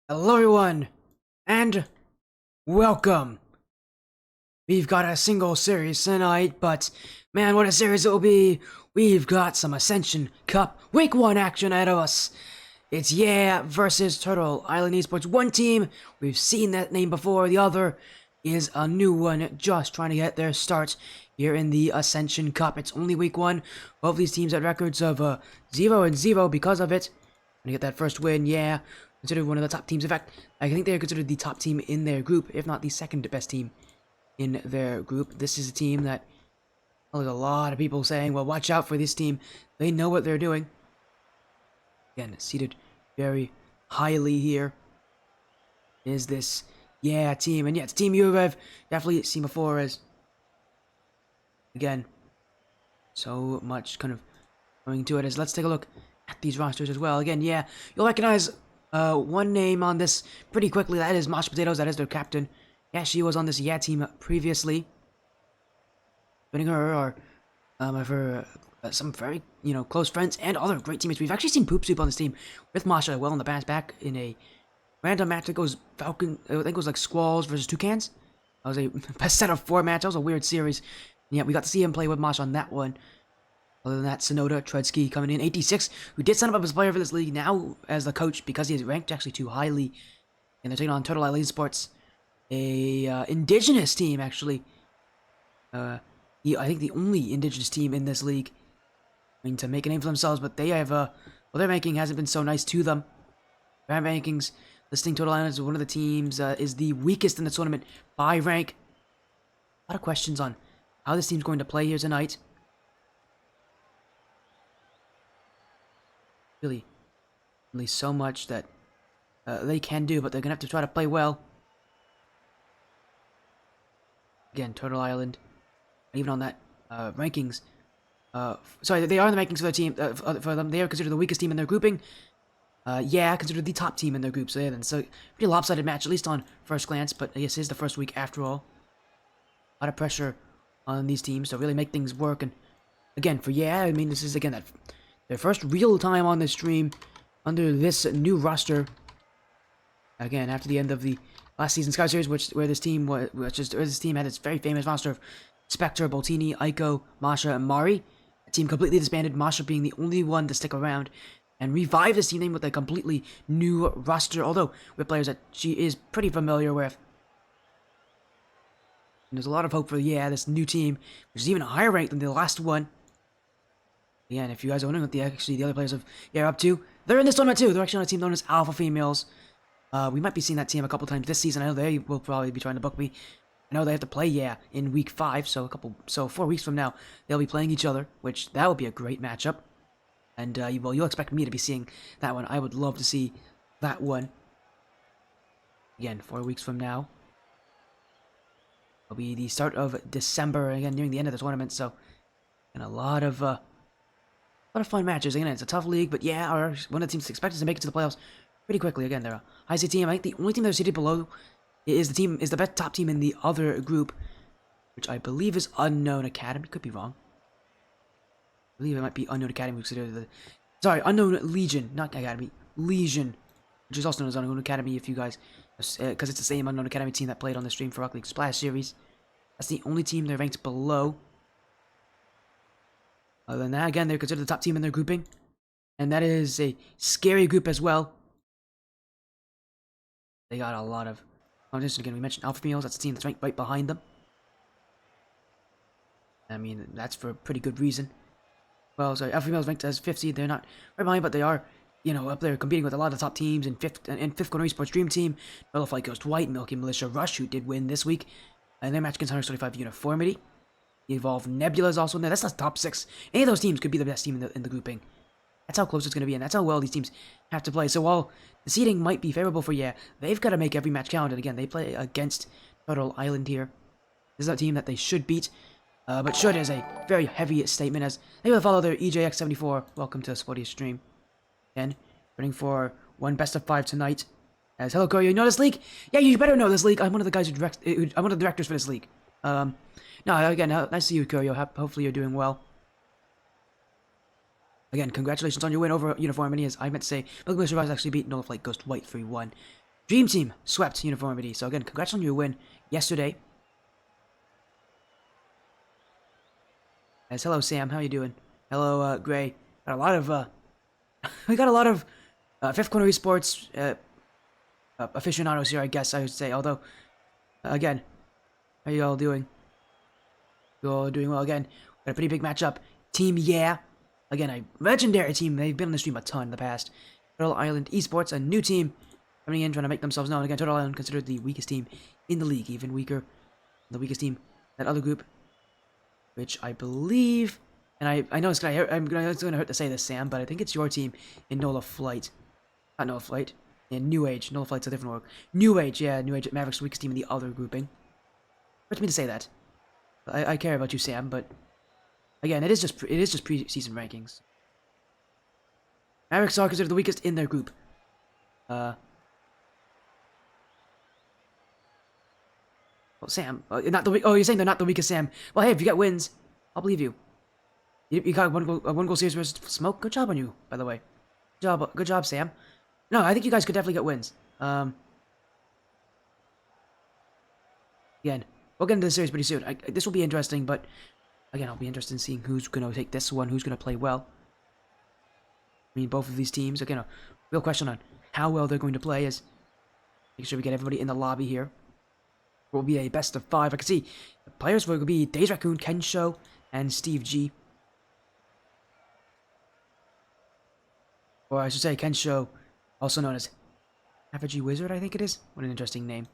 Hello everyone, and welcome. We've got a single series tonight, but man, what a series it will be. We've got some Ascension Cup Week 1 action ahead of us. It's Yeah versus Turtle Island Esports. One team, we've seen that name before. The other is a new one, just trying to get their start here in the Ascension Cup. It's only Week 1. Both these teams had records of 0-0 because of it. And to get that first win, yeah, considered one of the top teams. In fact, I think they're considered the top team in their group, if not the second best team in their group. This is a team that, well, there's a lot of people saying, well, watch out for this team. They know what they're doing. Again, seated very highly here is this, yeah, team. And yeah, it's a team you have definitely seen before as, again, so much kind of going to it as let's take a look at these rosters as well. Again, yeah, you'll recognize one name on this pretty quickly. That is Mashed Potatoes. That is their captain. Yeah, she was on this Yeah team previously. Joining her are of her some very close friends and other great teammates. We've actually seen Poop Soup on this team with Masha well in the past, back in a random match that goes Falcon. I think it was like Squalls versus Toucans. That was a best set of 4 match. That was a weird series. And yeah, we got to see him play with Masha on that one. Other than that, Sonoda Tredsky coming in, 86, who did sign up as a player for this league, now as the coach because he is ranked actually too highly. And they're taking on Turtle Island Esports, a indigenous team actually. I think the only indigenous team in this league. I mean, to make a name for themselves, but they have well, their ranking hasn't been so nice to them. Their rankings listing Turtle Island as one of the teams is the weakest in the tournament by rank. A lot of questions on how this team's going to play here tonight. Really so much that they can do, but they're gonna have to try to play well. Again, Turtle Island, even on that rankings. Sorry, they are in the rankings for their team. For them, they are considered the weakest team in their grouping. Yeah, considered the top team in their group. So yeah, then so pretty lopsided match, at least on first glance. But I guess it is the first week after all. A lot of pressure on these teams to really make things work. And again, for Yeah, I mean, this is again their first real time on the stream under this new roster. Again, after the end of the last season Sky Series, where this team had its very famous roster of Spectre, Boltini, Aiko, Masha, and Mari. The team completely disbanded, Masha being the only one to stick around and revive this team name with a completely new roster, although with players that she is pretty familiar with. And there's a lot of hope for, yeah, this new team, which is even higher ranked than the last one. Yeah, and if you guys are wondering what the other players of Yeah are up to, they're in this tournament too. They're actually on a team known as Alpha Females. We might be seeing that team a couple times this season. I know they will probably be trying to book me. I know they have to play Yeah in week 5, so 4 weeks from now they'll be playing each other, which that would be a great matchup. And well, you'll expect me to be seeing that one. I would love to see that one. Again, 4 weeks from now. It'll be the start of December, again nearing the end of the tournament. So, and a lot of fun matches. Again, it's a tough league, but yeah, one of the teams expected to make it to the playoffs pretty quickly. Again, they're a high seed team. I think the only team they're seated below is the best top team in the other group, which I believe is Unknown Academy. Could be wrong. I believe it might be Unknown Academy. Sorry, Unknown Legion, not Academy. Legion, which is also known as Unknown Academy. If you guys, because it's the same Unknown Academy team that played on the stream for Rocket League Splash Series. That's the only team they're ranked below. Other than that, again, they're considered the top team in their grouping. And that is a scary group as well. They got a lot of competition. Again, we mentioned Alpha Females. That's the team that's ranked right behind them. I mean, that's for a pretty good reason. Well, sorry, Alpha Females ranked as 5th seed. They're not right behind, but they are, up there competing with a lot of the top teams in fifth corner Esports Dream Team, Yellow Flight Ghost White, Milky Militia Rush, who did win this week. And their match against 135 Uniformity. Evolve Nebula is also in there. That's the top 6. Any of those teams could be the best team in the grouping. That's how close it's going to be, and that's how well these teams have to play. So while the seeding might be favorable for Yeah, they've got to make every match count. And again, they play against Turtle Island here. This is a team that they should beat, but should is a very heavy statement as they will follow their EJX74. Welcome to Sporty's stream. Again, running for one best of 5 tonight. As hello, Corio, you know this league? Yeah, you better know this league. I'm one of the guys I'm one of the directors for this league. No, again, nice to see you, Corio. Hopefully you're doing well. Again, congratulations on your win over Uniformity, as I meant to say. Milky Militia Rush actually beat Null Flight Ghost White 3-1. Dream Team swept Uniformity. So again, congrats on your win yesterday. As hello Sam, how you doing? Hello Gray. Got a lot of we got a lot of Fifth Corner Esports aficionados here, I guess I would say. Although, again, how you all doing? You all doing well again. Got a pretty big matchup. Team Yeah. Again, a legendary team. They've been on the stream a ton in the past. Turtle Island Esports, a new team coming in, trying to make themselves known. Again, Turtle Island considered the weakest team in the league, even weaker. The weakest team. That other group, which I believe, and I know it's gonna hurt to say this, Sam, but I think it's your team in Nola Flight. Not Nola Flight. In New Age. Nola Flight's a different org. New Age, yeah, New Age. Maverick's weakest team in the other grouping. Hurts me to say that. I care about you, Sam, but again, it is just preseason rankings. Mavericks are considered the weakest in their group. Well, Sam, not the oh, you're saying they're not the weakest, Sam. Well, hey, if you get wins, I'll believe you. You got a one goal series versus Smoke. Good job on you, by the way. Good job, Sam. No, I think you guys could definitely get wins. Again, we'll get into the series pretty soon. This will be interesting, but again, I'll be interested in seeing who's going to take this one, who's going to play well. I mean, both of these teams, again, a real question on how well they're going to play is making sure we get everybody in the lobby here. It will be a best of 5. I can see the players will be Days Raccoon, Kensho, and Steve G. Or I should say Kensho, also known as Average Wizard, I think it is. What an interesting name.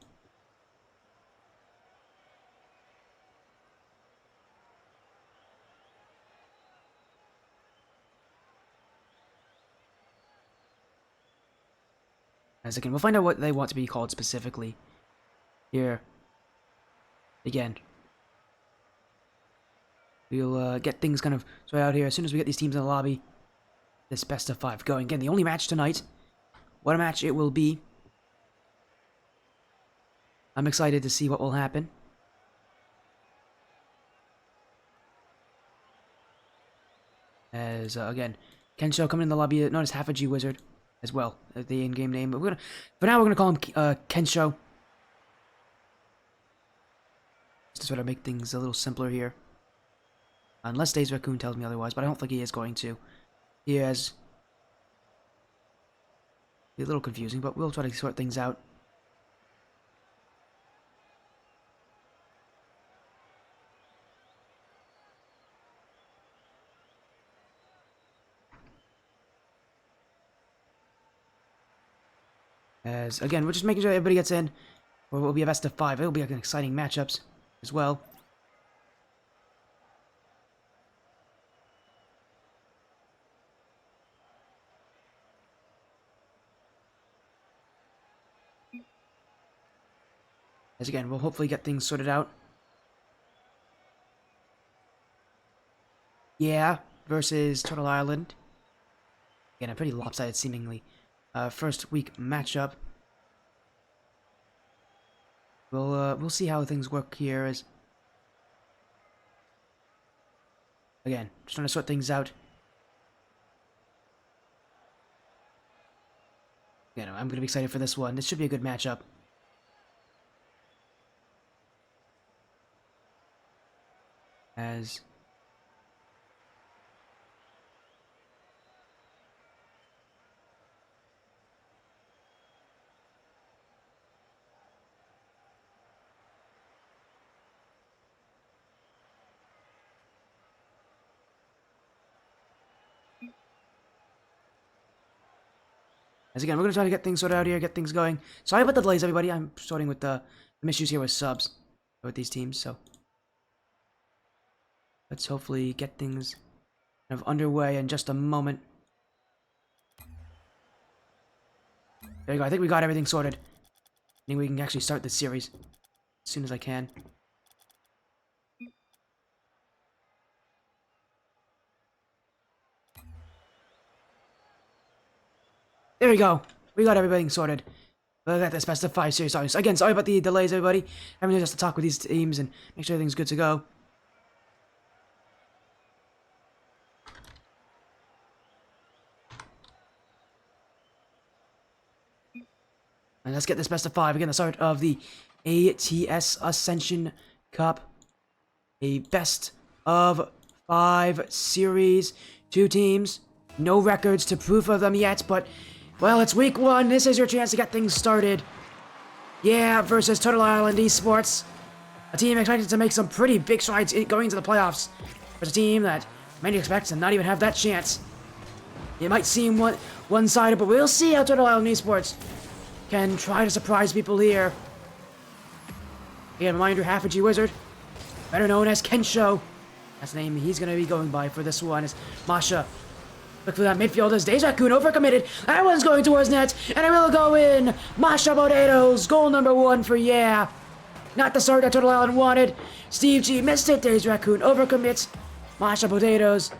As again, we'll find out what they want to be called specifically here. Again, we'll get things kind of sorted out here as soon as we get these teams in the lobby. This best of 5 going. Again, the only match tonight. What a match it will be. I'm excited to see what will happen. As, again, Kensho coming in the lobby, known as Half a G Wizard as well, the in-game name. But for now, we're gonna call him Kensho. Just to sort of make things a little simpler here. Unless Days Raccoon tells me otherwise, but I don't think he is going to. He has... Be a little confusing, but we'll try to sort things out. As, again, we're just making sure everybody gets in. Or it will be a best of 5. It will be like an exciting matchups as well. As again, we'll hopefully get things sorted out. Yeah, versus Turtle Island. Again, a pretty lopsided, seemingly, first week matchup. We'll see how things work here. As again, just trying to sort things out. You know, I'm gonna be excited for this one. This should be a good matchup. As again, we're gonna try to get things sorted out here, get things going. Sorry about the delays, everybody. I'm starting with some issues here with subs with these teams, so let's hopefully get things kind of underway in just a moment. There you go. I think we got everything sorted. I think we can actually start this series as soon as I can. There we go. We got everything sorted. We got this best of 5 series. Again, sorry about the delays, everybody. Having just to talk with these teams and make sure everything's good to go. And let's get this best of 5. Again, the start of the ATS Ascension Cup. A best of 5 series. 2 teams. No records to proof of them yet, but, well, it's week 1. This is your chance to get things started. Yeah, versus Turtle Island Esports. A team expected to make some pretty big strides going into the playoffs. There's a team that many expect to not even have that chance. It might seem one-sided, but we'll see how Turtle Island Esports can try to surprise people here. Again, reminder, Half a G Wizard, better known as Kensho. That's the name he's going to be going by for this one. Is Masha. Look for that midfield as Days Raccoon overcommitted. That one's going towards net, and it will go in. Masha Potatoes, goal number 1 for yeah. Not the start that Turtle Island wanted. Steve G missed it. Days Raccoon overcommits. Masha Potatoes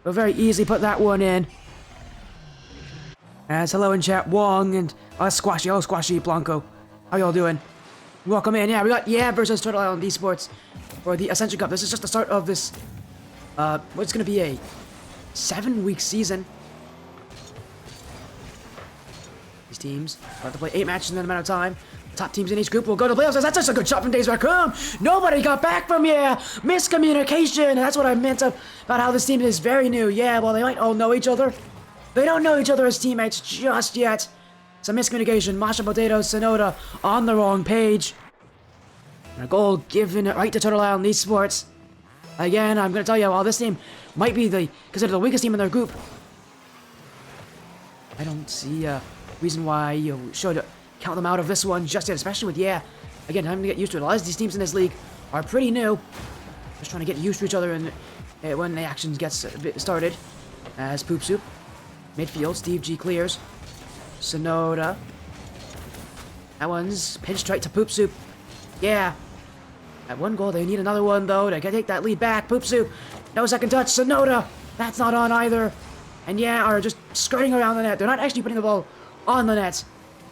will very easily put that one in. As hello in chat, Wong and Squashy Blanco. How y'all doing? Welcome in. Yeah, we got versus Turtle Island Esports for the Ascension Cup. This is just the start of this, what's going to be a 7-week season. These teams have to play 8 matches in that amount of time. Top teams in each group will go to playoffs. That's just a good shot from Days Raccoon. Nobody got back from miscommunication. That's what I meant about how this team is very new. Yeah, well, they might all know each other. They don't know each other as teammates just yet. Some miscommunication. Masha Potatoes, Sonoda on the wrong page. And a goal given right to Turtle Island Esports. Again, I'm going to tell you, while this team might be considered the weakest team in their group, I don't see a reason why you should count them out of this one just yet, especially with, again, time to get used to it. A lot of these teams in this league are pretty new. Just trying to get used to each other and when the action gets started. As Poop Soup. Midfield, Steve G clears. Sonoda. That one's pinched right to Poop Soup. Yeah. At 1 goal, they need another one, though, to take that lead back. Poop Soup. No second touch. Sonoda. That's not on either. And are just skirting around the net. They're not actually putting the ball on the net.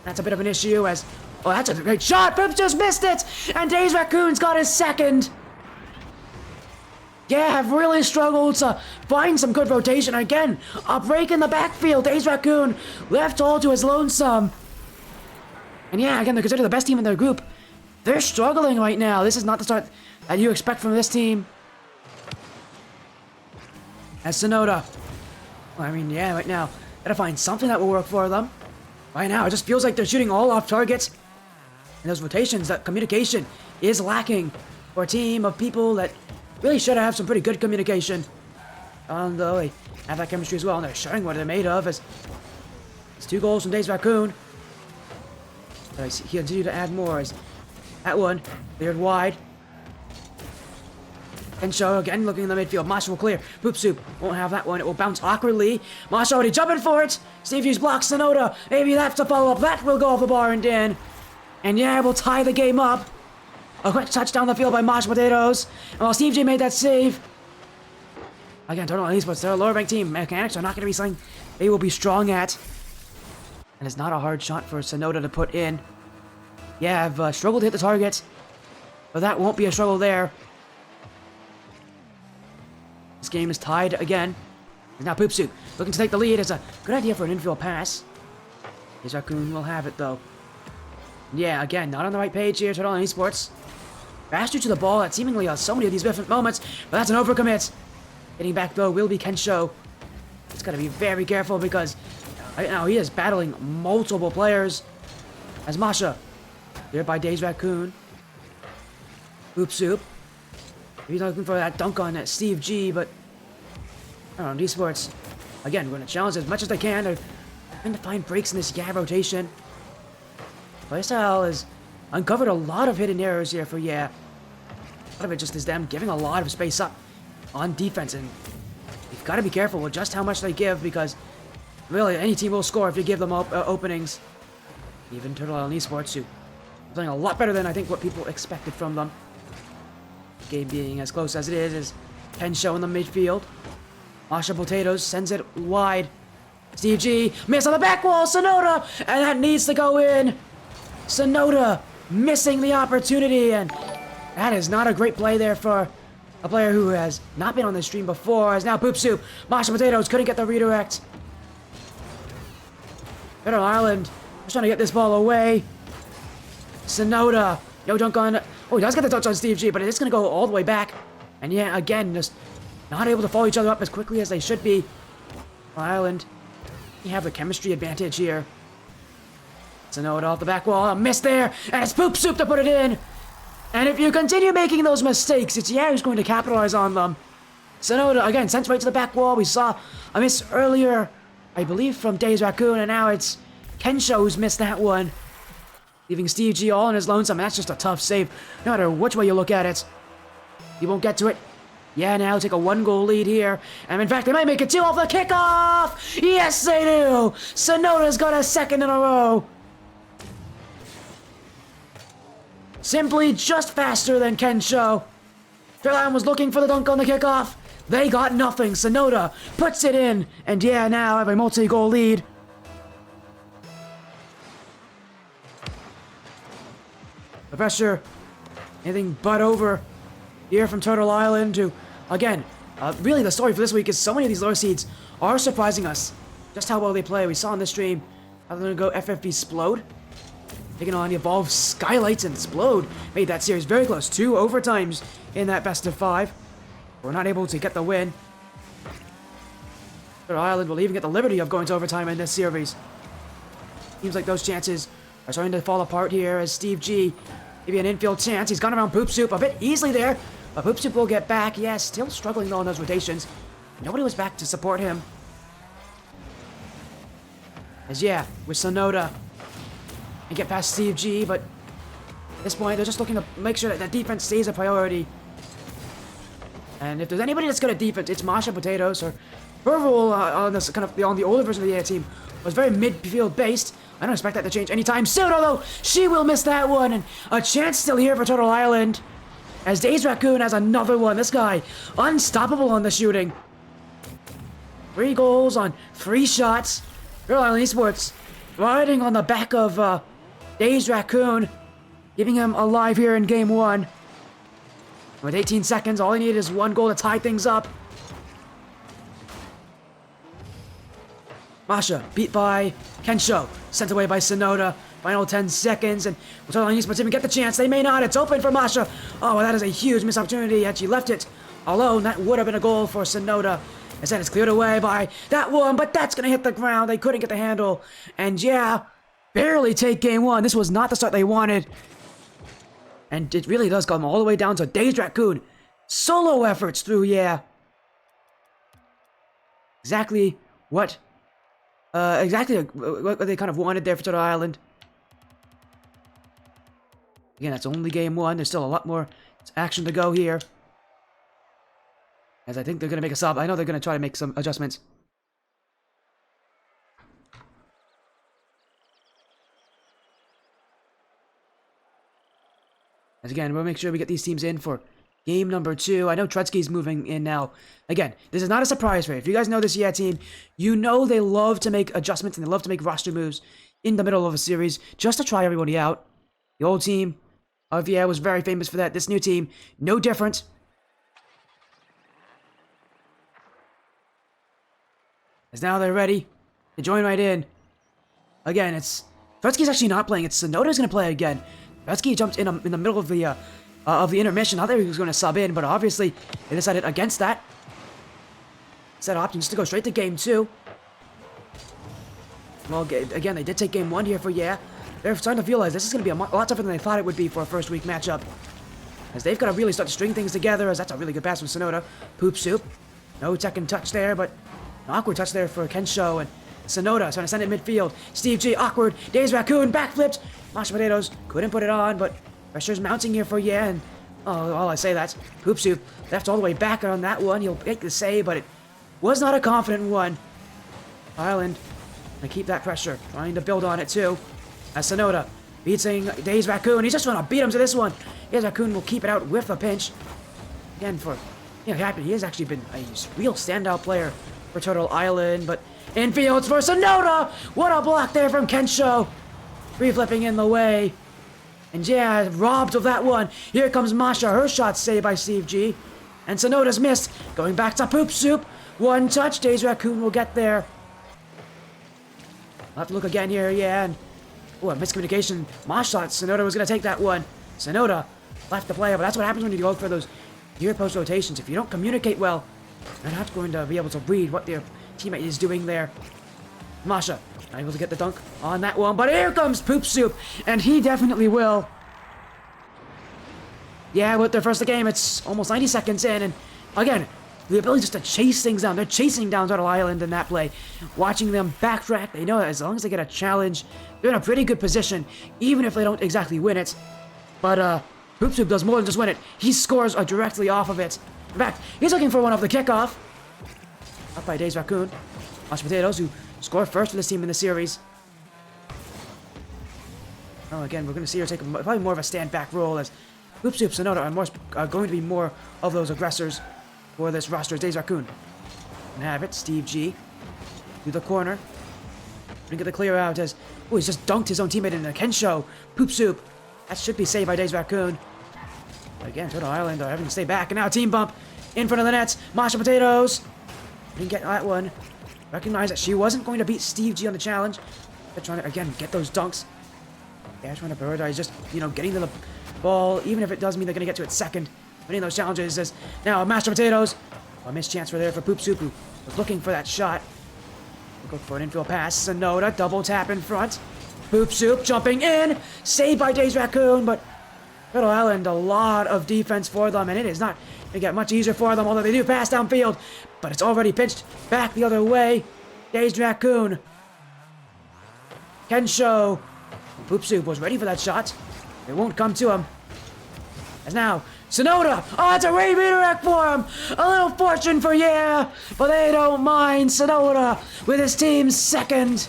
That's a bit of an issue as... Oh, that's a great shot! Poop just missed it! And Days Raccoon's got his second! Have really struggled to find some good rotation. Again, a break in the backfield. Days Raccoon left all to his lonesome. And again, they're considered the best team in their group. They're struggling right now. This is not the start that you expect from this team. As Sonoda. Well, I mean, right now, gotta find something that will work for them. Right now, it just feels like they're shooting all off targets. And those rotations, that communication is lacking for a team of people that really should have some pretty good communication. Though they have that chemistry as well, and they're showing what they're made of. As it's 2 goals from Days Raccoon. But he continue to add more. As that one cleared wide. Kensho again looking in the midfield. Masha will clear. Poop Soup won't have that one. It will bounce awkwardly. Masha already jumping for it. Steve G's blocks Sonoda. Maybe that's a follow up. That will go off the bar and in. And we'll tie the game up. A quick touch down the field by Masha Potatoes. And while Steve G made that save. Again, Turtle Island Esports, they're a lower ranked team. Mechanics are not going to be something they will be strong at. And it's not a hard shot for Sonoda to put in. I've struggled to hit the target. But that won't be a struggle there. This game is tied again. And now Poop Soup looking to take the lead. It's a good idea for an infield pass. Days Raccoon will have it though. Again, not on the right page here, Turtle Island Esports. Faster to the ball at seemingly so many of these different moments, but that's an overcommit. Getting back though will be Kensho. He's got to be very careful because right now he is battling multiple players. As Masha, here by Days Raccoon. Poop Soup. He's looking for that dunk on Steve G, but I don't know, Esports, again, we're going to challenge as much as they can. They're trying to find breaks in this rotation. Playstyle has uncovered a lot of hidden errors here for A lot of it just is them giving a lot of space up on defense, and you've got to be careful with just how much they give because really any team will score if you give them openings. Even Turtle Island Esports, who are playing a lot better than I think what people expected from them. Game being as close as it is Kensho in the midfield. Masha Potatoes sends it wide. Steve G, miss on the back wall, Sonoda, and that needs to go in. Sonoda missing the opportunity, and that is not a great play there for a player who has not been on the stream before. As now Poop Soup, Masha Potatoes couldn't get the redirect. Turtle Island just trying to get this ball away. Sonoda. No dunk on... Oh, he does get the touch on Steve G, but it's going to go all the way back. And yeah, again, just not able to follow each other up as quickly as they should be. Island, you have the chemistry advantage here. Sonoda off the back wall. A miss there. And it's Poop Soup to put it in. And if you continue making those mistakes, it's yeah who's going to capitalize on them. Sonoda, again, sent right to the back wall. We saw a miss earlier, I believe, from Days Raccoon, and now it's Kensho who's missed that one. Leaving Steve G all on his lonesome. That's just a tough save, no matter which way you look at it. He won't get to it. Yeah, now take a 1-goal lead here. And in fact, they might make it 2 off the kickoff! Yes, they do! Sonoda's got a second in a row. Simply just faster than Kensho. Fairline was looking for the dunk on the kickoff. They got nothing. Sonoda puts it in. And yeah, now have a multi-goal lead. The pressure, anything but over here from Turtle Island to, again, really the story for this week is so many of these lower seeds are surprising us. Just how well they play. We saw in the stream how they're going to go FFB Splode. Taking on the Evolve Skylights, and Splode made that series very close. 2 overtimes in that best of 5. We're not able to get the win. Turtle Island will even get the liberty of going to overtime in this series. Seems like those chances are starting to fall apart here as Steve G, maybe an infield chance. He's gone around Poop Soup a bit easily there, but Poop Soup will get back. Yes, still struggling though in those rotations. Nobody was back to support him. As yeah, with Sonoda, and get past Steve G, but at this point they're just looking to make sure that defense stays a priority. And if there's anybody that's good at defense, it's Masha Potatoes. Or her role on this on the older version of the A team was very midfield based. I don't expect that to change anytime soon, although she will miss that one. And a chance still here for Turtle Island, as Days Raccoon has another one. This guy, unstoppable on the shooting. 3 goals on 3 shots. Turtle Island Esports riding on the back of Days Raccoon, keeping him alive here in game 1. With 18 seconds, all he needed is 1 goal to tie things up. Masha beat by Kensho, sent away by Sonoda. Final 10 seconds, and Turtle Island Esports even get the chance. They may not. It's open for Masha. Oh, well, that is a huge missed opportunity, and she left it alone. That would have been a goal for Sonoda. Instead, it's cleared away by that one, but that's going to hit the ground. They couldn't get the handle. And yeah, barely take game 1. This was not the start they wanted. And it really does come all the way down to Days Raccoon. Solo efforts through, yeah. Exactly what they kind of wanted there for Turtle Island. Again, that's only game 1. There's still a lot more action to go here. As I think they're going to make a sub. I know they're going to try to make some adjustments. As again, we'll make sure we get these teams in for game number 2. I know Tredsky's moving in now. Again, this is not a surprise for you. If you guys know this Yeah team, you know they love to make adjustments and they love to make roster moves in the middle of a series just to try everybody out. The old team of Yeah was very famous for that. This new team, no different. As now they're ready to join right in. Again, it's... Tredsky's actually not playing. It's Sonoda's going to play again. Tredsky jumped in the middle of the intermission. I thought he was going to sub in, but obviously they decided against that. Instead of opting just to go straight to game 2. Well, again, they did take game 1 here for Yeah. They're starting to realize this is going to be a lot tougher than they thought it would be for a first week matchup. As they've got to really start to string things together, as that's a really good pass from Sonoda. Poop Soup. No second touch there, but an awkward touch there for Kensho, and Sonoda trying to send it midfield. Steve G, awkward. Days Raccoon, backflipped. Mashed Potatoes couldn't put it on, but pressure's mounting here for Yeah, and all I say that's Poop Soup left all the way back on that one. He'll make the save, but it was not a confident one. Island gonna keep that pressure, trying to build on it too. As Sonoda beating Days Raccoon. He's just trying to beat him to this one. Days Raccoon will keep it out with a pinch. Again, for happy, he has actually been a real standout player for Turtle Island, but infields for Sonoda! What a block there from Kensho! Free-flipping in the way. And yeah, robbed of that one. Here comes Masha, her shot saved by Steve G. And Sonoda's missed. Going back to Poop Soup. One touch, Days Raccoon will get there. I'll have to look again here, yeah, and Oh, a miscommunication. Mosh thought Sonoda was going to take that one. Sonoda left the play, but that's what happens when you go for those near post rotations. If you don't communicate well, you're not going to be able to read what your teammate is doing there. Masha, not able to get the dunk on that one, but here comes Poop Soup, and he definitely will. Yeah, with their first game, it's almost 90 seconds in, and again, the ability just to chase things down. They're chasing down Turtle Island in that play. Watching them backtrack, they know that as long as they get a challenge, they're in a pretty good position, even if they don't exactly win it. But, Poop Soup does more than just win it. He scores directly off of it. In fact, he's looking for one off the kickoff. Up by Days Raccoon. Mashed Potatoes, who scored first for this team in the series. Oh, again, we're going to see her take probably more of a stand-back role, as Poop Soup and Sonoda are going to be more of those aggressors for this roster. Days Raccoon. And have it, Steve G. To the corner. Gonna get the clear out as... Oh, he's just dunked his own teammate in a Kensho. Poop Soup. That should be saved by Days Raccoon. Again, Turtle Island are having to stay back. And now team bump in front of the nets. Mashed Potatoes. Didn't get that one. Recognize that she wasn't going to beat Steve G on the challenge. They're trying to, again, get those dunks. They're trying to prioritize just, getting to the ball, even if it does mean they're going to get to it second. Winning those challenges is now Mashed Potatoes. A missed chance for there for Poop Soup, who was looking for that shot. We'll go for an infield pass. Sonoda, double tap in front. Poop Soup jumping in. Saved by Days Raccoon, but Turtle Island, a lot of defense for them, and it is not going to get much easier for them, although they do pass downfield. But it's already pitched back the other way. Days Raccoon. Kensho. Poop Soup was ready for that shot. It won't come to him. As now, Sonoda! Oh, it's a redirect for him! A little fortune for yeah! But they don't mind Sonoda with his team's second.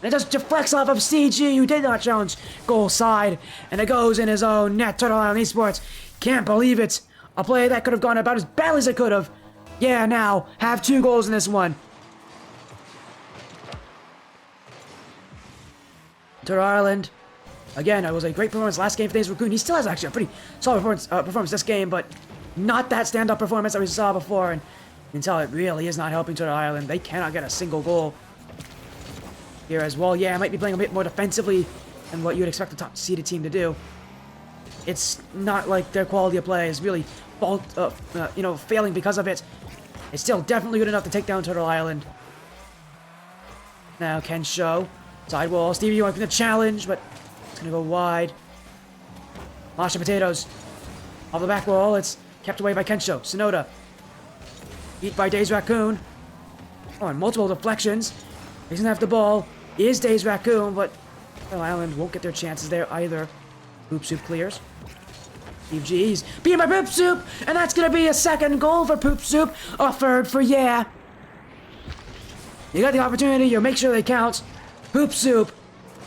And it just deflects off of CG, who did not challenge goal side. And it goes in his own net. Turtle Island Esports can't believe it. A play that could have gone about as badly as it could have. Yeah, now, have 2 goals in this one. Turtle Island. Again, it was a great performance last game for Days Raccoon. He still has actually a pretty solid performance this game, but not that stand-up performance that we saw before. And until it really is not helping Turtle Island, they cannot get a single goal here as well. Yeah, I might be playing a bit more defensively than what you would expect a top-seeded team to do. It's not like their quality of play is really failing because of it. It's still definitely good enough to take down Turtle Island. Now Kensho, sidewall. Stevie wanting the challenge, but it's gonna go wide. Mashed Potatoes off the back wall. It's kept away by Kensho. Sonoda beat by Days Raccoon. Oh, and multiple deflections. He doesn't have the ball. Is Days Raccoon, but Turtle Island won't get their chances there either. Poop Soup clears. Steve G's beaten by Poop Soup, and that's gonna be a second goal for Poop Soup. A third for yeah. You got the opportunity, you make sure they count. Poop Soup,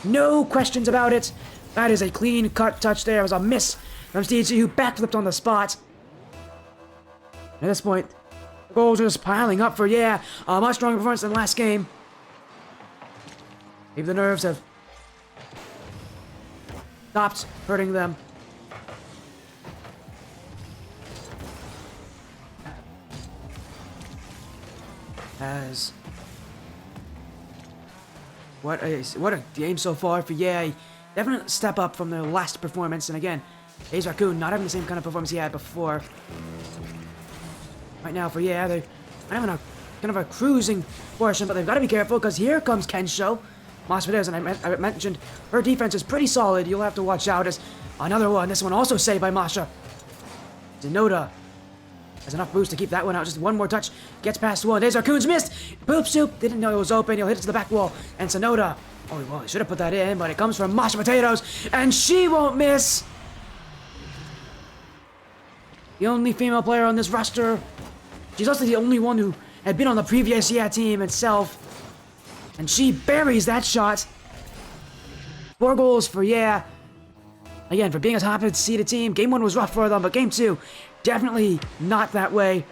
no questions about it. That is a clean-cut touch there. It was a miss from Steve G, who backflipped on the spot. At this point, the goals are just piling up for yeah. A much stronger performance than last game. Maybe the nerves have stopped hurting them. As what a game so far for Yay. Definite step up from their last performance, and again, Days Raccoon not having the same kind of performance he had before. Right now for yeah, they're having a kind of a cruising portion, but they've got to be careful because here comes Kensho. Mashed Potatoes, and I mentioned her defense is pretty solid. You'll have to watch out as another one. This one also saved by Masha. Sonoda has enough boost to keep that one out. Just one more touch. Gets past one. Days Raccoon's missed. Poop Soup didn't know it was open. He'll hit it to the back wall. And Sonoda. Oh, well, he should have put that in, but it comes from Mashed Potatoes. And she won't miss. The only female player on this roster. She's also the only one who had been on the previous team itself. And she buries that shot. 4 goals for yeah. Again, for being a top-seeded team, Game 1 was rough for them, but Game 2, definitely not that way.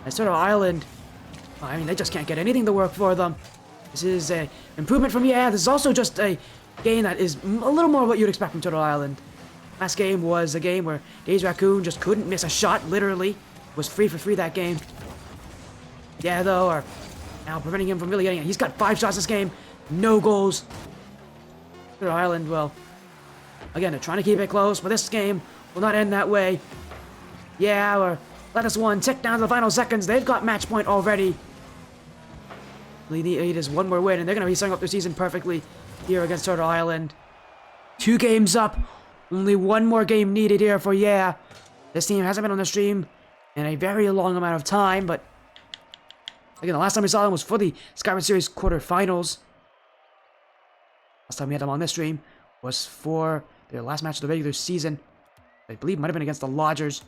As Turtle Island, I mean, they just can't get anything to work for them. This is an improvement from yeah. This is also just a game that is a little more what you'd expect from Turtle Island. Last game was a game where Days Raccoon just couldn't miss a shot, literally. Was free for free that game. Yeah, though, are now preventing him from really getting it. He's got 5 shots this game. No goals. Turtle Island, well, again, they're trying to keep it close, but this game will not end that way. Yeah, we're let us one tick down to the final seconds. They've got match point already. They need is one more win, and they're going to be setting up their season perfectly here against Turtle Island. 2 games up. Only one more game needed here for yeah. This team hasn't been on the stream in a very long amount of time, but again, the last time we saw them was for the Skyward Series quarterfinals. Last time we had them on this stream was for their last match of the regular season. I believe it might have been against the Lodgers.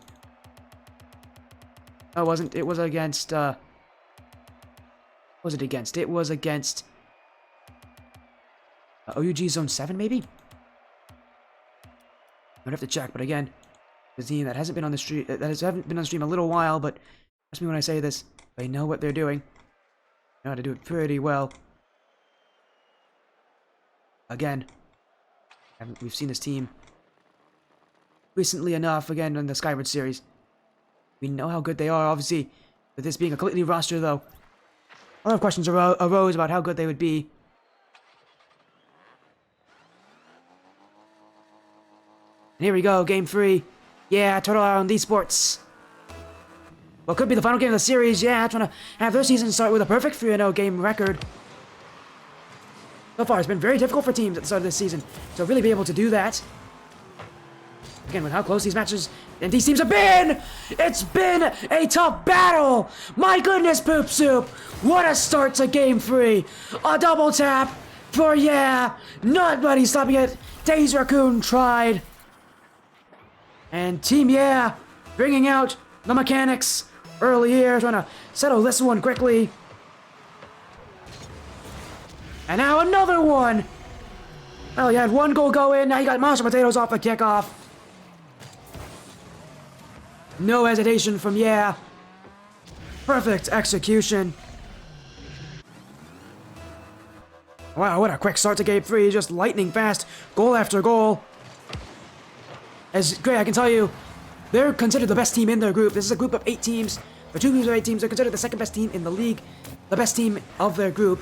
No, it wasn't. It was against, what was it against? It was against OUG Zone 7, maybe? I'd have to check, but again, the team that hasn't been on the stream, haven't been on the stream a little while, but trust me when I say this, they know what they're doing. They know how to do it pretty well. Again, we've seen this team recently enough, again, in the Skyward Series. We know how good they are, obviously, with this being a completely new roster, though. A lot of questions arose about how good they would be. And here we go, Game 3. Yeah, Turtle Island Esports. What could be the final game of the series, yeah, trying to have their season start with a perfect 3-0 game record. So far, it's been very difficult for teams at the start of this season to really be able to do that. Again, with how close these matches and these teams have been, it's been a tough battle. My goodness, Poop Soup. What a start to Game 3. A double tap for yeah. Nobody stopping it. Days Raccoon tried. And Team Yeah bringing out the mechanics early here, trying to settle this one quickly. And now another one. Well, you had one goal go in. Now you got mashed potatoes off the kickoff. No hesitation from yeah. Perfect execution. Wow, what a quick start to Game 3. Just lightning fast. Goal after goal. As great, I can tell you, they're considered the best team in their group. This is a group of 8 teams. For 2 groups of 8 teams, they're considered the second best team in the league. The best team of their group.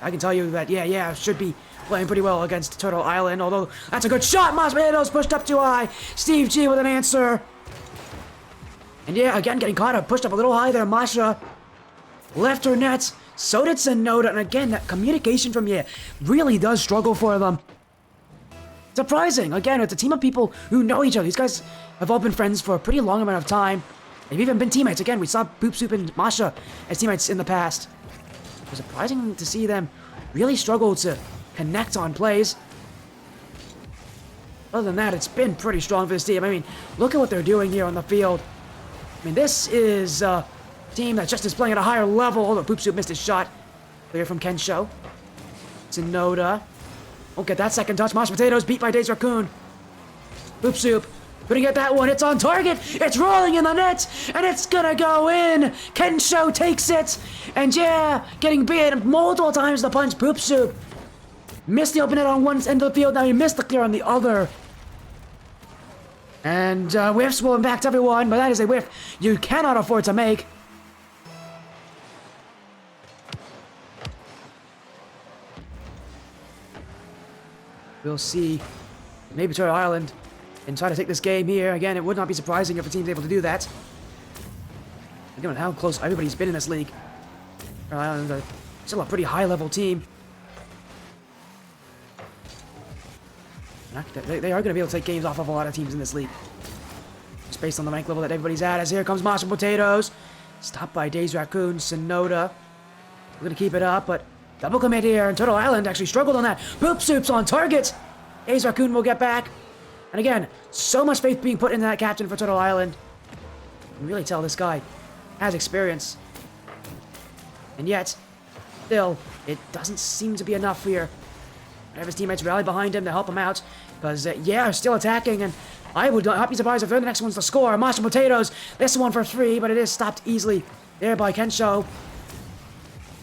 I can tell you that, yeah, should be playing pretty well against Turtle Island, although that's a good shot. Masmatos pushed up too high. Steve G with an answer. And yeah, again, getting caught up, pushed up a little high there. Masha left her net. So did Sonoda, and again, that communication from yeah really does struggle for them. Surprising. Again, it's a team of people who know each other. These guys have all been friends for a pretty long amount of time. They've even been teammates. Again, we saw Boop Soup and Masha as teammates in the past. It was surprising to see them really struggle to connect on plays. Other than that, it's been pretty strong for this team. I mean, look at what they're doing here on the field. I mean, this is a team that just is playing at a higher level. Although Boop Soup missed his shot. Clear from Kensho. Sonoda. Won't get that second touch. Mashed potatoes beat by Days Raccoon. Boop Soup couldn't get that one. It's on target. It's rolling in the net. And it's gonna go in. Kensho takes it. And yeah, getting beat multiple times the punch. Boop Soup missed the open net on one end of the field. Now he missed the clear on the other. And whiffs will impact everyone. But that is a whiff you cannot afford to make. We'll see. Maybe Turtle Island and try to take this game here. Again, it would not be surprising if a team's able to do that. Again, how close everybody's been in this league. Turtle Island is still a pretty high-level team. They are going to be able to take games off of a lot of teams in this league. Just based on the rank level that everybody's at. As here comes mashed potatoes. Stopped by Days Raccoon, Sonoda. We're going to keep it up, but double commit here, and Turtle Island actually struggled on that. Boop Soup's on target. Days Raccoon will get back. And again, so much faith being put into that captain for Turtle Island. You can really tell this guy has experience. And yet, still, it doesn't seem to be enough here. Have his teammates rally behind him to help him out. Because, yeah, still attacking, and I would not be surprised if they're the next ones to score. Mashed potatoes. This one for 3, but it is stopped easily there by Kensho.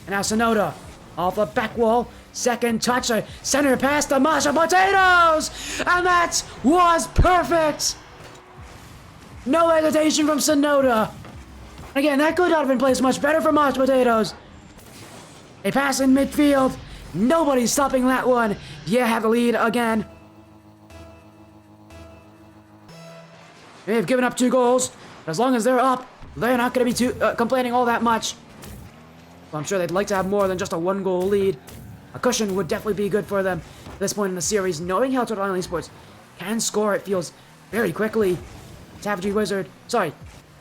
And now Sonoda. Off the back wall, second touch, a center pass to mashed potatoes! And that was perfect! No hesitation from Sonoda. Again, that could not have been placed much better for mashed potatoes. A pass in midfield. Nobody's stopping that one. Yeah, have the lead again. They have given up 2 goals. But as long as they're up, they're not going to be complaining all that much. Well, I'm sure they'd like to have more than just a 1-goal lead. A cushion would definitely be good for them at this point in the series. Knowing how Turtle Island Esports can score, it feels very quickly. Savagery Wizard, sorry,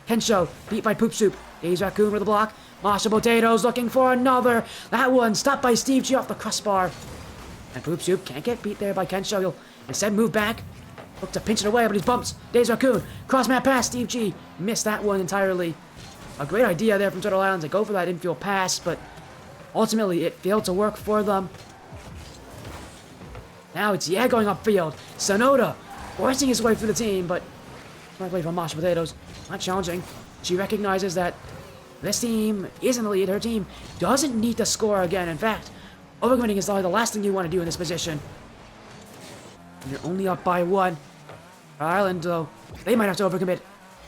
Kensho, beat by Poop Soup. Days Raccoon with the block. Masha Potatoes looking for another. That one stopped by Steve G off the crossbar. And Poop Soup can't get beat there by Kensho. He'll instead move back. Look to pinch it away, but he bumps. Days Raccoon, cross-map pass. Steve G missed that one entirely. A great idea there from Turtle Island to go for that infield pass, but ultimately it failed to work for them. Now it's going upfield. Sonoda forcing his way through the team, but smart play from Masha Potatoes. Not challenging. She recognizes that this team is in the lead. Her team doesn't need to score again. In fact, overcommitting is probably the last thing you want to do in this position. And you're only up by 1. Ireland, though, they might have to overcommit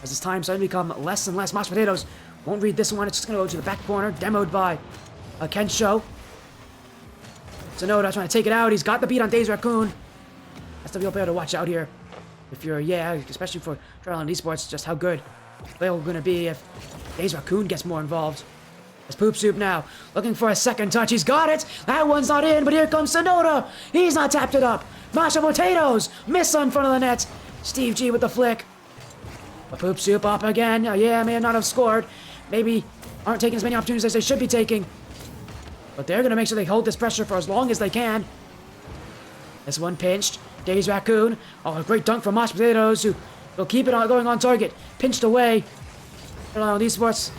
as this time starting to become less and less. Mashed Potatoes won't read this one. It's just going to go to the back corner, demoed by Kensho. Sonoda trying to take it out. He's got the beat on Days Raccoon. That's the real player to watch out here. If you're, especially for Turtle Island Esports, just how good they're going to be if Days Raccoon gets more involved. It's Poop Soup now, looking for a second touch. He's got it. That one's not in, but here comes Sonoda. He's not tapped it up. Masha Potatoes miss in front of the net. Steve G with the flick. A Poop Soup up again. May not have scored. Maybe aren't taking as many opportunities as they should be taking. But they're going to make sure they hold this pressure for as long as they can. This one pinched. Days Raccoon. Oh, a great dunk from Mashed Potatoes, who will keep it going on target. Pinched away. Esports,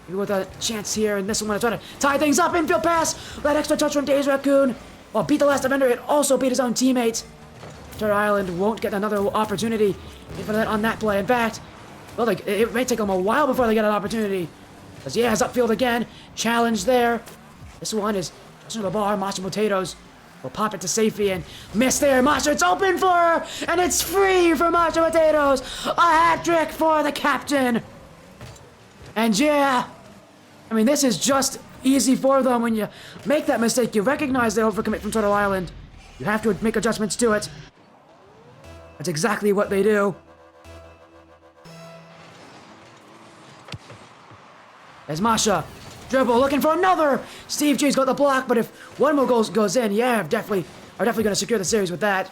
maybe with a chance here, and this one to try to tie things up. Infield pass. That extra touch from Days Raccoon. Well, beat the last defender. It also beat his own teammate. Turtle Island won't get another opportunity on that play. In fact, well, it may take them a while before they get an opportunity. Because it's upfield again. Challenge there. This one is just under the bar. Masha Potatoes will pop it to safety and miss there. Masha, it's open for her, and it's free for Masha Potatoes. A hat trick for the captain. And this is just easy for them. When you make that mistake, you recognize the overcommit from Turtle Island. You have to make adjustments to it. That's exactly what they do. There's Masha. Dribble, looking for another. Steve G's got the block, but if one more goal goes in, definitely going to secure the series with that.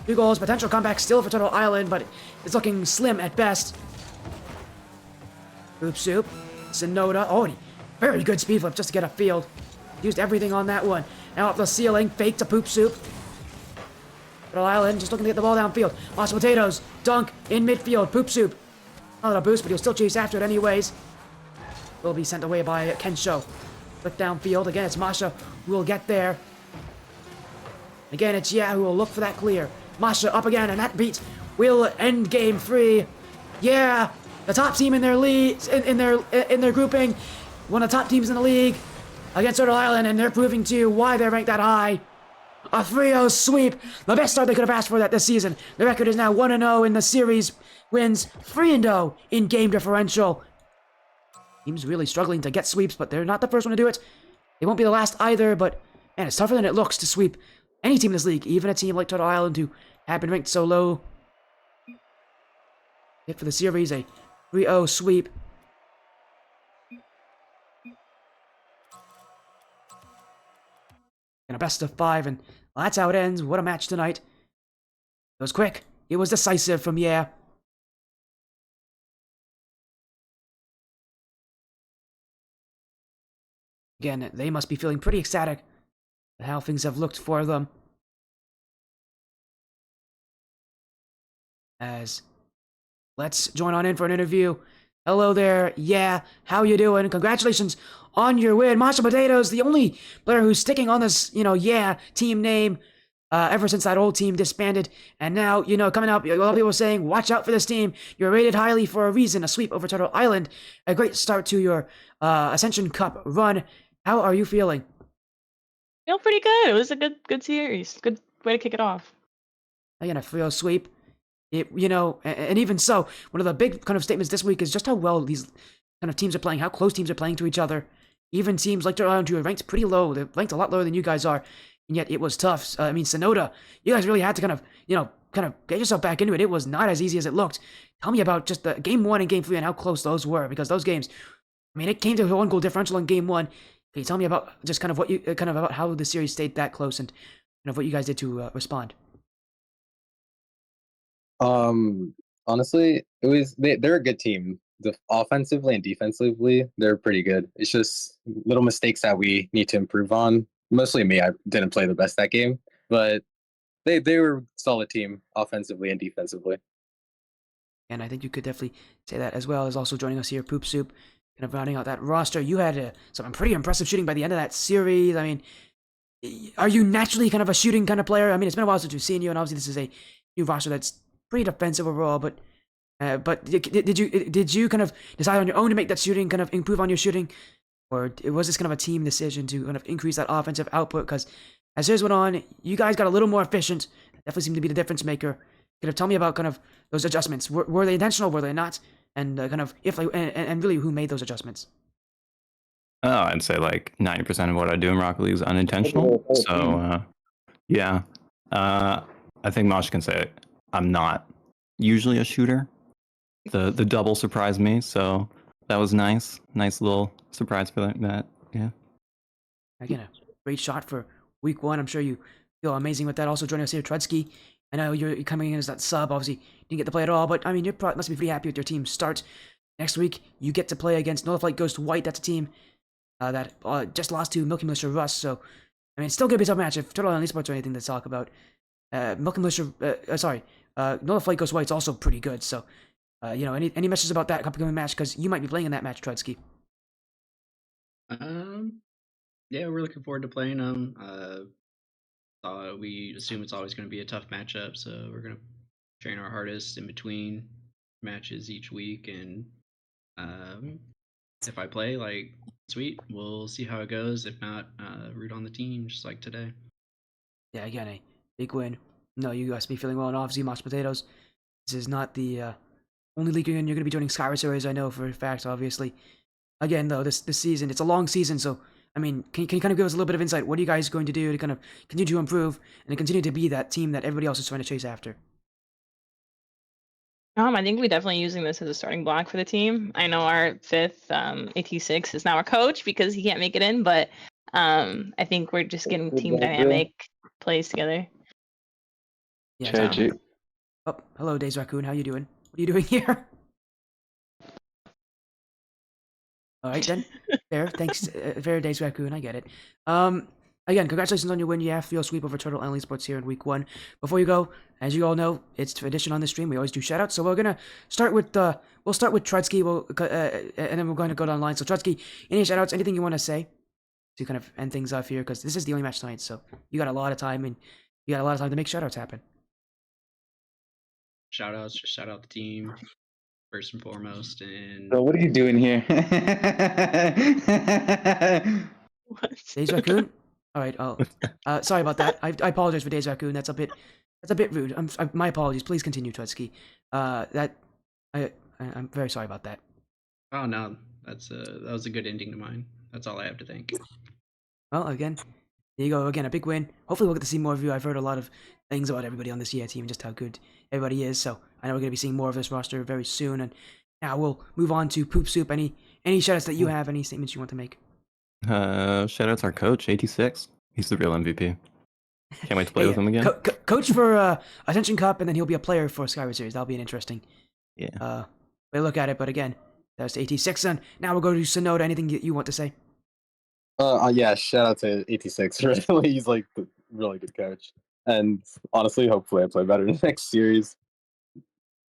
2 goals, potential comeback still for Turtle Island, but it's looking slim at best. Poop Soup, Sonoda. Oh, very good speed flip just to get upfield. Used everything on that one. Now up the ceiling, fake to Poop Soup. Turtle Island just looking to get the ball downfield. Mashed Potatoes, dunk in midfield. Poop Soup. Not a boost, but he'll still chase after it anyways. Will be sent away by Kensho. Flick downfield. Again, it's Masha who will get there. Again, it's who will look for that clear. Masha up again, and that beat will end game 3. The top team in their league, in their grouping, one of the top teams in the league against Turtle Island, and they're proving to you why they're ranked that high. A 3-0 sweep, the best start they could have asked for that this season. The record is now 1-0 in the series wins, 3-0 in game differential. Teams really struggling to get sweeps, but they're not the first one to do it. They won't be the last either, but man, it's tougher than it looks to sweep any team in this league, even a team like Turtle Island who have been ranked so low. Hit for the series, a 3-0 sweep. And a best of 5, and that's how it ends. What a match tonight. It was quick. It was decisive from Again, they must be feeling pretty ecstatic at how things have looked for them. As let's join on in for an interview. Hello there, how you doing? Congratulations on your win. Masha Potatoes, the only player who's sticking on this, team name ever since that old team disbanded. And now, coming up, a lot of people are saying, watch out for this team. You're rated highly for a reason, a sweep over Turtle Island. A great start to your Ascension Cup run. How are you feeling? Feel pretty good. It was a good series. Good way to kick it off. Again, a 3-0 sweep. And even so, one of the big kind of statements this week is just how well these kind of teams are playing, how close teams are playing to each other. even teams like Turtle Island 2 are ranked pretty low. They're ranked a lot lower than you guys are, and yet it was tough. I mean, Sonoda, you guys really had to kind of get yourself back into it. It was not as easy as it looked. Tell me about just the game 1 and game 3 and how close those were, because those games, I mean, it came to a 1 goal differential in game 1. Can you tell me about just kind of what you kind of about how the series stayed that close and kind of what you guys did to respond? Honestly, they're a good team. Offensively and defensively, they're pretty good. It's just little mistakes that we need to improve on. Mostly me, I didn't play the best that game, but they were a solid team offensively and defensively. And I think you could definitely say that as well as also joining us here, Poop Soup, kind of rounding out that roster. You had some pretty impressive shooting by the end of that series. I mean, are you naturally kind of a shooting kind of player? I mean, it's been a while since we've seen you, and obviously this is a new roster that's pretty defensive overall. But did you kind of decide on your own to make that shooting kind of improve on your shooting, or was this kind of a team decision to kind of increase that offensive output? Because as series went on, you guys got a little more efficient. Definitely seemed to be the difference maker. Kind of tell me about kind of those adjustments. Were they intentional? Were they not? And kind of if they and really who made those adjustments? Oh, I'd say like 90% of what I do in Rocket League is unintentional. So, yeah. I think Mosh can say it. I'm not usually a shooter. The double surprised me, so that was nice. Nice little surprise for that. Yeah. Again, a great shot for week 1. I'm sure you feel amazing with that. Also joining us here, Trudsky. I know you're coming in as that sub. Obviously, you didn't get to play at all, but I mean, you must be pretty happy with your team start. Next week, you get to play against Northern Flight Ghost White. That's a team that just lost to Milky Militia Rust. So, I mean, it's still gonna be a tough match. If Turtle Island Esports or anything to talk about, Milky Militia, Northern Flight Ghost White's also pretty good. So, any messages about that upcoming match? Because you might be playing in that match, Trudsky. Yeah, we're looking forward to playing them. We assume it's always going to be a tough matchup, so we're going to train our hardest in between matches each week. And if I play, like, sweet, we'll see how it goes. If not, root on the team, just like today. Yeah, again, a big win. No, you guys be feeling well, and obviously, mashed potatoes. This is not the only league you're going to be joining Skyward Series, I know for a fact, obviously. Again, though, this season, it's a long season, so, I mean, can you kind of give us a little bit of insight? What are you guys going to do to kind of continue to improve and to continue to be that team that everybody else is trying to chase after? I think we're definitely using this as a starting block for the team. I know our 5th, AT6, is now our coach because he can't make it in, but I think we're just getting team dynamic plays together. Yeah. So. Oh, hello, Days Raccoon. How you doing? What are you doing here? All right, then. Fair. Thanks. Fair, Days Raccoon. I get it. Again, congratulations on your win. You have your sweep over Turtle Island Esports here in week 1. Before you go, as you all know, it's tradition on the stream. We always do shoutouts. So we're gonna start with we'll start with Trudsky. And then we're going to go down the line. So Trudsky, any shoutouts? Anything you want to say to kind of end things off here? Because this is the only match tonight, so you got a lot of time and you got a lot of time to make shoutouts happen. Shoutouts, just shout out the team first and foremost. And So what are you doing here? What? Days Raccoon. All right. Oh, sorry about that. I apologize for Days Raccoon. That's a bit rude. My apologies. Please continue, Trudsky. I'm very sorry about that. oh no, that was a good ending to mine. That's all I have to thank. Well, again, there you go. Again, a big win. Hopefully, we'll get to see more of you. I've heard a lot of things about everybody on this year team and just how good everybody is. So I know we're going to be seeing more of this roster very soon. And now we'll move on to Poop Soup. Any shoutouts that you have? Any statements you want to make? Shout out to our coach, 86. He's the real MVP. Can't wait to play Hey, with him again. Coach for Ascension Cup, and then he'll be a player for Skyward Series. That'll be an interesting way to look at it. But again, that's 86. And now we'll go to Sonoda. Anything you want to say? Yeah, shout out to 86. Really, he's like a really good coach. And honestly, hopefully I play better in the next series.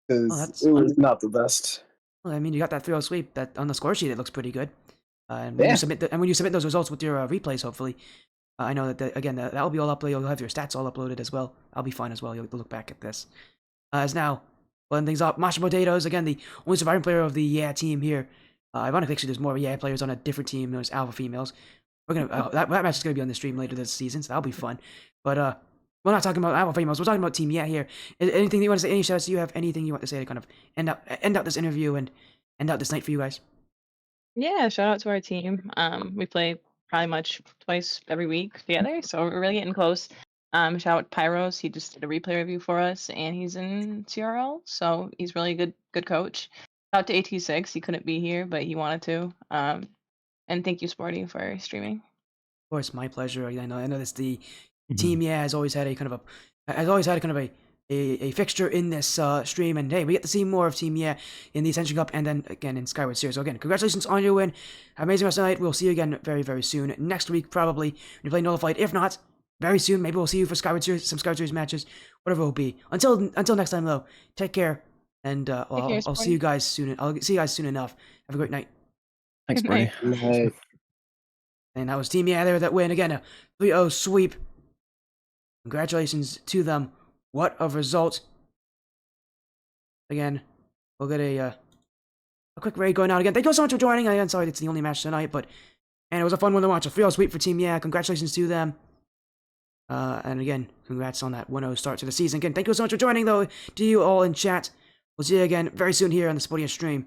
Because it was not the best. Well, I mean, you got that 3-0 sweep. That on the score sheet, it looks pretty good. And when you submit those results with your replays, hopefully, I know that again that'll be all uploaded. You'll have your stats all uploaded as well. I'll be fine as well. You'll look back at this. As now, blending things up, Mashed Potatoes again, the only surviving player of the team here. Ironically, actually, there's more players on a different team. There's alpha females. We're gonna that match is gonna be on the stream later this season, so that'll be fun. But we're not talking about alpha females. We're talking about Team here. Anything you want to say? Any shoutouts? Do you have anything you want to say to kind of end out this interview and end out this night for you guys? Yeah, shout out to our team. We play probably much twice every week together, so we're really getting close. Shout out Pyros. He just did a replay review for us, and he's in CRL, so he's really good coach. Shout out to AT6. He couldn't be here, but he wanted to. And thank you, Sporty, for streaming. Of course, my pleasure. I know this the Mhm. team. Yeah, has always had a kind of a fixture in this stream, and hey, we get to see more of Team Yeah in the Ascension Cup and then again in Skyward Series. So again, congratulations on your win. Have an amazing rest of the night. We'll see you again very, very soon. Next week, probably, when you play Nullified. If not, very soon, maybe we'll see you for Skyward Series, some Skyward Series matches, whatever it will be. Until next time, though, take care, and care, I'll see Sporty. you guys soon. I'll see you guys soon enough. Have a great night. Thanks, Good buddy. night. Nice. And that was Team Yeah there that win. Again, a 3-0 sweep. Congratulations to them. What a result. Again, we'll get a quick raid going on again. Thank you all so much for joining. Again, sorry it's the only match tonight, but and it was a fun one to watch. A 3-0 sweep for Team Yeah. Congratulations to them. And again, congrats on that 1-0 start to the season. Again, thank you so much for joining, though, to you all in chat. We'll see you again very soon here on the Sporting stream.